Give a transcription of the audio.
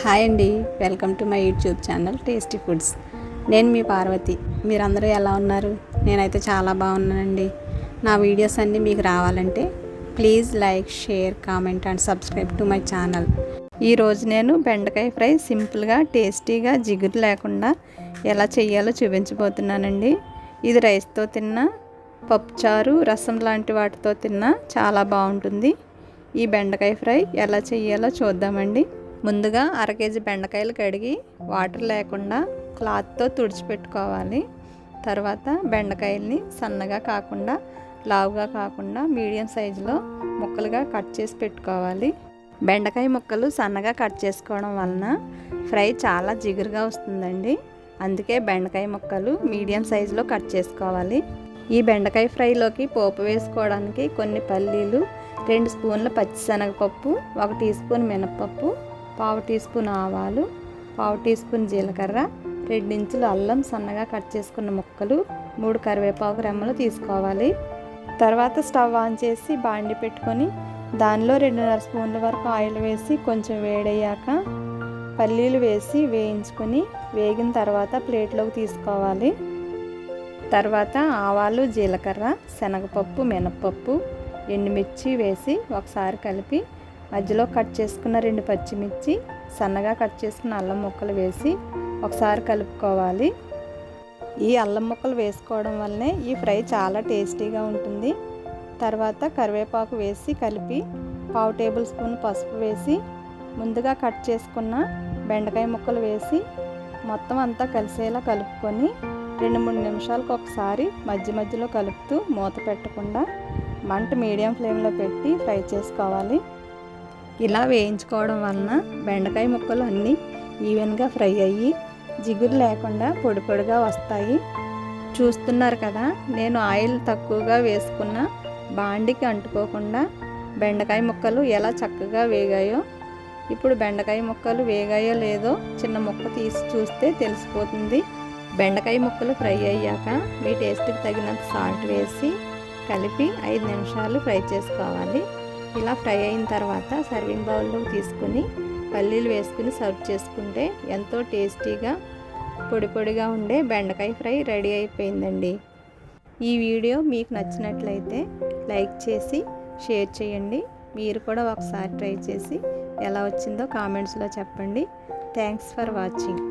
Hi అండి, welcome to my YouTube channel tasty foods. నేను మీ పార్వతి. మీరందరూ ఎలా ఉన్నారు? నేనైతే చాలా బాగున్నానండి. నా వీడియోస్ అన్నీ మీకు రావాలంటే please like, share, comment and subscribe to my channel. ఈరోజు నేను బెండకాయ ఫ్రై సింపుల్గా, టేస్టీగా, జిగురు లేకుండా ఎలా చేయాలో చూపించబోతున్నానండి. ఇది రైస్తో తిన్నా, పప్పుచారు, రసం లాంటి వాటితో తిన్నా చాలా బాగుంటుంది. ఈ బెండకాయ ఫ్రై ఎలా చేయాలో చూద్దామండి. ముందుగా 1/2 కేజీ బెండకాయలు కడిగి వాటర్ లేకుండా క్లాత్తో తుడిచిపెట్టుకోవాలి. తర్వాత బెండకాయల్ని సన్నగా కాకుండా, లావుగా కాకుండా మీడియం సైజులో ముక్కలుగా కట్ చేసి పెట్టుకోవాలి. బెండకాయ ముక్కలు సన్నగా కట్ చేసుకోవడం వలన ఫ్రై చాలా జిగురుగా వస్తుందండి. అందుకే బెండకాయ ముక్కలు మీడియం సైజులో కట్ చేసుకోవాలి. ఈ బెండకాయ ఫ్రైలోకి పోపు వేసుకోవడానికి కొన్ని పల్లీలు, 2 స్పూన్ల పచ్చిశనగపప్పు, 1 టీ స్పూన్ మినపప్పు, 1/2 టీ స్పూన్ ఆవాలు, 1/2 టీ స్పూన్ జీలకర్ర, 2 ఇంచుల అల్లం సన్నగా కట్ చేసుకున్న ముక్కలు, 3 కరివేపాకు రెమ్మలు తీసుకోవాలి. తర్వాత స్టవ్ ఆన్ చేసి బాండి పెట్టుకొని దానిలో 2.5 స్పూన్ల వరకు ఆయిల్ వేసి కొంచెం వేడయ్యాక పల్లీలు వేసి వేయించుకొని వేగిన తర్వాత ప్లేట్లోకి తీసుకోవాలి. తర్వాత ఆవాలు, జీలకర్ర, శనగపప్పు, మినపప్పు, ఎండుమిర్చి వేసి ఒకసారి కలిపి మధ్యలో కట్ చేసుకున్న 2 పచ్చిమిర్చి, సన్నగా కట్ చేసుకున్న అల్లం ముక్కలు వేసి ఒకసారి కలుపుకోవాలి. ఈ అల్లం ముక్కలు వేసుకోవడం వల్లనే ఈ ఫ్రై చాలా టేస్టీగా ఉంటుంది. తర్వాత కరివేపాకు వేసి కలిపి 1/2 టేబుల్ స్పూన్ పసుపు వేసి ముందుగా కట్ చేసుకున్న బెండకాయ ముక్కలు వేసి మొత్తం అంతా కలిసేలా కలుపుకొని 2-3 నిమిషాలకు ఒకసారి మధ్య మధ్యలో కలుపుతూ మూత పెట్టకుండా మంట మీడియం ఫ్లేమ్లో పెట్టి ఫ్రై చేసుకోవాలి. ఇలా వేయించుకోవడం వలన బెండకాయ ముక్కలు అన్నీ ఈవెన్గా ఫ్రై అయ్యి జిగురు లేకుండా పొడి పొడిగా వస్తాయి. చూస్తున్నారు కదా, నేను ఆయిల్ తక్కువగా వేసుకున్న బాండికి అంటుకోకుండా బెండకాయ ముక్కలు ఎలా చక్కగా వేగాయో. ఇప్పుడు బెండకాయ ముక్కలు వేగాయో లేదో చిన్న ముక్క తీసి చూస్తే తెలిసిపోతుంది. బెండకాయ ముక్కలు ఫ్రై అయ్యాక మీ టేస్ట్కి తగినంత సాల్ట్ వేసి కలిపి 5 నిమిషాలు ఫ్రై చేసుకోవాలి. ఇలా ఫ్రై అయిన తర్వాత సర్వింగ్ బౌల్లో తీసుకుని పల్లీలు వేసుకుని సర్వ్ చేసుకుంటే ఎంతో టేస్టీగా, పొడి పొడిగా ఉండే బెండకాయ ఫ్రై రెడీ అయిపోయిందండి. ఈ వీడియో మీకు నచ్చినట్లయితే లైక్ చేసి షేర్ చేయండి. మీరు కూడా ఒకసారి ట్రై చేసి ఎలా వచ్చిందో కామెంట్స్లో చెప్పండి. Thanks for watching.